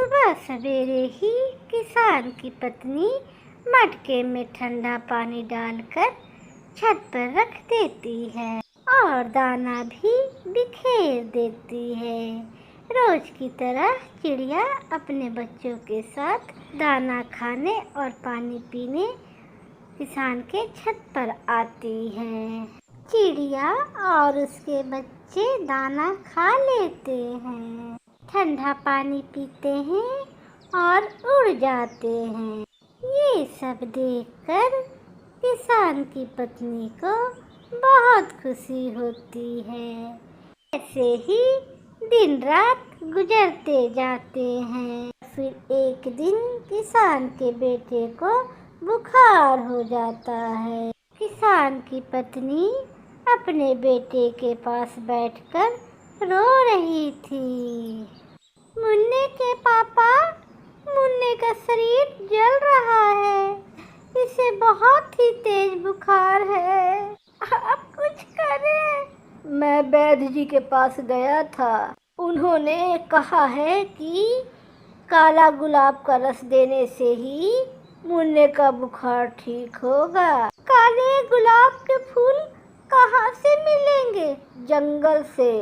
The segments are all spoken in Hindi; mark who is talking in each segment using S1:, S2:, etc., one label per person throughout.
S1: सुबह सवेरे ही किसान की पत्नी मटके में ठंडा पानी डालकर छत पर रख देती है और दाना भी बिखेर देती है। रोज की तरह चिड़िया अपने बच्चों के साथ दाना खाने और पानी पीने किसान के छत पर आती है। चिड़िया और उसके बच्चे दाना खा लेते हैं, ठंडा पानी पीते हैं और उड़ जाते हैं। ये सब देखकर किसान की पत्नी को बहुत खुशी होती है। ऐसे ही दिन रात गुजरते जाते हैं। फिर एक दिन किसान के बेटे को बुखार हो जाता है। किसान की पत्नी अपने बेटे के पास बैठकर रो रही थी। मुन्ने के पापा, मुन्ने का शरीर जल रहा है, इसे बहुत ही तेज बुखार है, आप कुछ करें। मैं वैद्य जी के पास गया था, उन्होंने कहा है कि काला गुलाब का रस देने से ही मुन्ने का बुखार ठीक होगा। काले गुलाब के फूल कहाँ से मिलेंगे? जंगल से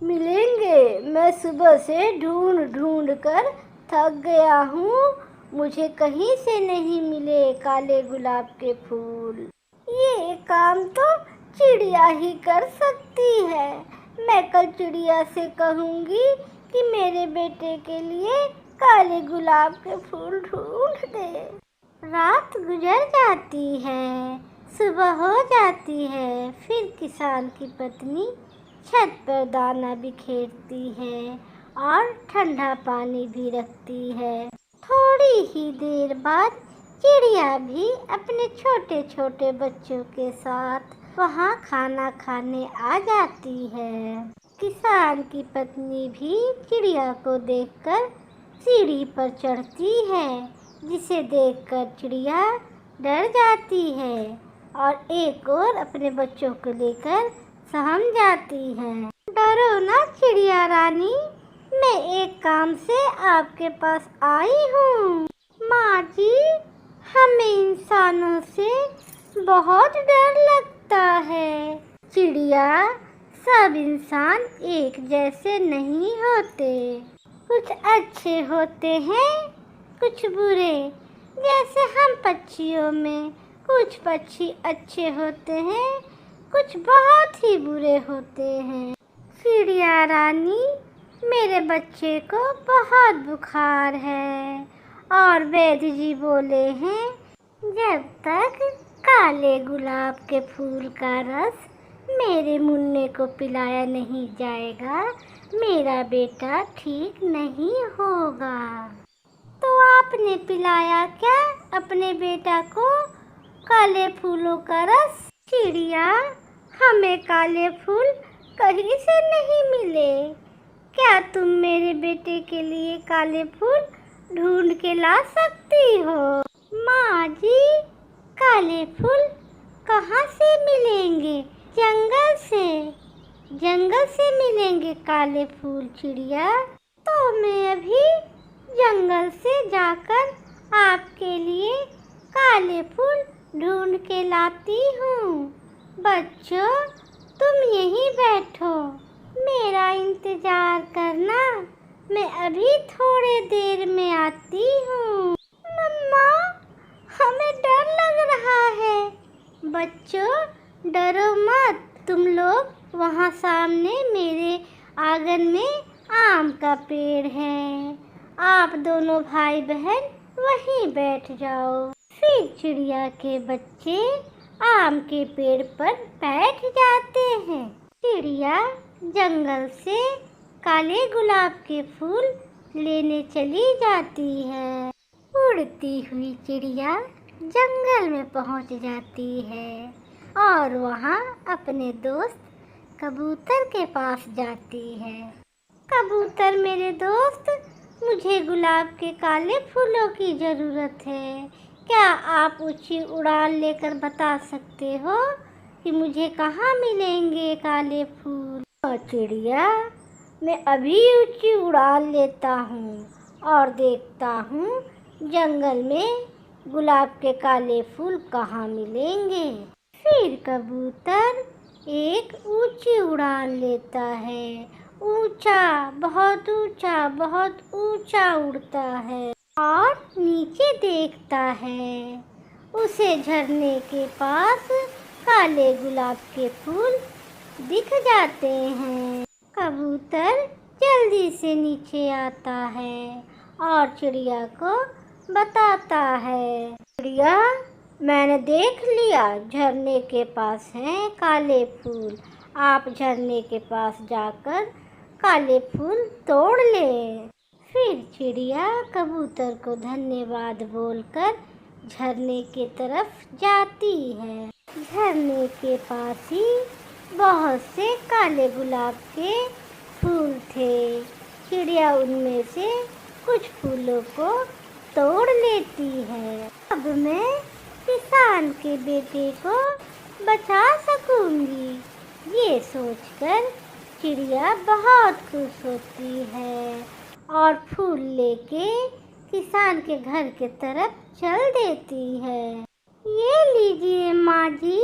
S1: मिलेंगे। मैं सुबह से ढूंढ ढूंढ कर थक गया हूँ, मुझे कहीं से नहीं मिले काले गुलाब के फूल। ये काम तो चिड़िया ही कर सकती है। मैं कल चिड़िया से कहूँगी कि मेरे बेटे के लिए काले गुलाब के फूल ढूंढ दे। रात गुजर जाती है, सुबह हो जाती है। फिर किसान की पत्नी छत पर दाना बिखेरती है और ठंडा पानी भी रखती है। थोड़ी ही देर बाद चिड़िया भी अपने छोटे छोटे बच्चों के साथ वहाँ खाना खाने आ जाती है। किसान की पत्नी भी चिड़िया को देखकर सीढ़ी पर चढ़ती है, जिसे देखकर चिड़िया डर जाती है और एक और अपने बच्चों को लेकर सहम जाती है। डरो ना चिड़िया रानी, मैं एक काम से आपके पास आई हूँ। माँ जी, हमें इंसानों से बहुत डर लगता है। चिड़िया, सब इंसान एक जैसे नहीं होते, कुछ अच्छे होते हैं, कुछ बुरे। जैसे हम पक्षियों में कुछ पक्षी अच्छे होते हैं, कुछ बहुत ही बुरे होते हैं। चिड़िया रानी, मेरे बच्चे को बहुत बुखार है और वैद्य जी बोले हैं जब तक काले गुलाब के फूल का रस मेरे मुन्ने को पिलाया नहीं जाएगा, मेरा बेटा ठीक नहीं होगा। तो आपने पिलाया क्या अपने बेटा को काले फूलों का रस? चिड़िया, हमें काले फूल कहीं से नहीं मिले। क्या तुम मेरे बेटे के लिए काले फूल ढूंढ के ला सकती हो? माँ जी, काले फूल कहाँ से मिलेंगे? जंगल से। जंगल से मिलेंगे काले फूल चिड़िया? तो मैं अभी जंगल से जाकर आपके लिए काले फूल ढूंढ के लाती हूँ। बच्चों, तुम यहीं बैठो, मेरा इंतजार करना, मैं अभी थोड़ी देर में आती हूँ। मम्मा, हमें डर लग रहा है। बच्चों, डरो मत, तुम लोग वहाँ सामने मेरे आंगन में आम का पेड़ है, आप दोनों भाई बहन वहीं बैठ जाओ। फिर चिड़िया के बच्चे आम के पेड़ पर बैठ जाते हैं। चिड़िया जंगल से काले गुलाब के फूल लेने चली जाती है। उड़ती हुई चिड़िया जंगल में पहुंच जाती है और वहां अपने दोस्त कबूतर के पास जाती है। कबूतर मेरे दोस्त, मुझे गुलाब के काले फूलों की ज़रूरत है। क्या आप ऊंची उड़ान लेकर बता सकते हो कि मुझे कहाँ मिलेंगे काले फूल? चिड़िया, मैं अभी ऊंची उड़ान लेता हूँ और देखता हूँ जंगल में गुलाब के काले फूल कहाँ मिलेंगे। फिर कबूतर एक ऊंची उड़ान लेता है। ऊंचा, बहुत ऊंचा उड़ता है और नीचे देखता है। उसे झरने के पास काले गुलाब के फूल दिख जाते हैं। कबूतर जल्दी से नीचे आता है और चिड़िया को बताता है। चिड़िया, मैंने देख लिया, झरने के पास हैं काले फूल। आप झरने के पास जाकर काले फूल तोड़ ले। फिर चिड़िया कबूतर को धन्यवाद बोलकर झरने की तरफ जाती है। झरने के पास ही बहुत से काले गुलाब के फूल थे। चिड़िया उनमें से कुछ फूलों को तोड़ लेती है। अब मैं किसान के बेटे को बचा सकूंगी, ये सोचकर चिड़िया बहुत खुश होती है और फूल लेके किसान के घर के तरफ चल देती है। ये लीजिए माँ जी,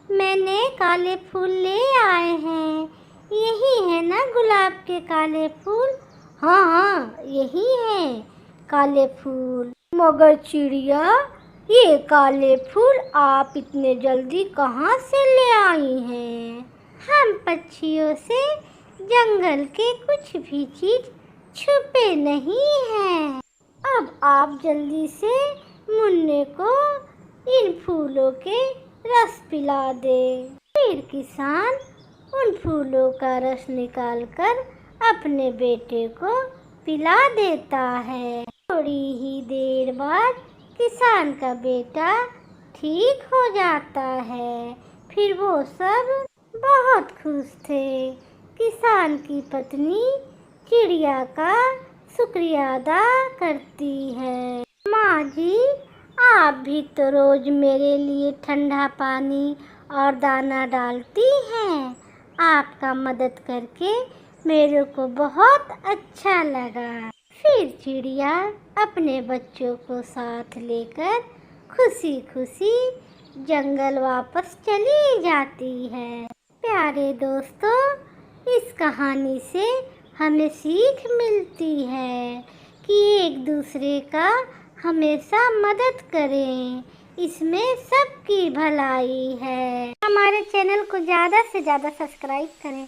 S1: मैंने काले फूल ले आए हैं। यही है ना गुलाब के काले फूल? हाँ हाँ, यही है काले फूल। मगर चिड़िया, ये काले फूल आप इतने जल्दी कहाँ से ले आई हैं? हम पक्षियों से जंगल के कुछ भी चीज छुपे नहीं हैं। अब आप जल्दी से मुन्ने को इन फूलों के रस पिला दे। फिर किसान उन फूलों का रस निकालकर अपने बेटे को पिला देता है। थोड़ी ही देर बाद किसान का बेटा ठीक हो जाता है। फिर वो सब बहुत खुश थे। किसान की पत्नी चिड़िया का शुक्रिया अदा करती है। माँ जी, आप भी तो रोज मेरे लिए ठंडा पानी और दाना डालती हैं। आपका मदद करके मेरे को बहुत अच्छा लगा। फिर चिड़िया अपने बच्चों को साथ लेकर खुशी खुशी जंगल वापस चली जाती है। प्यारे दोस्तों, इस कहानी से हमें सीख मिलती है कि एक दूसरे का हमेशा मदद करें, इसमें सबकी भलाई है। हमारे चैनल को ज़्यादा से ज़्यादा सब्सक्राइब करें।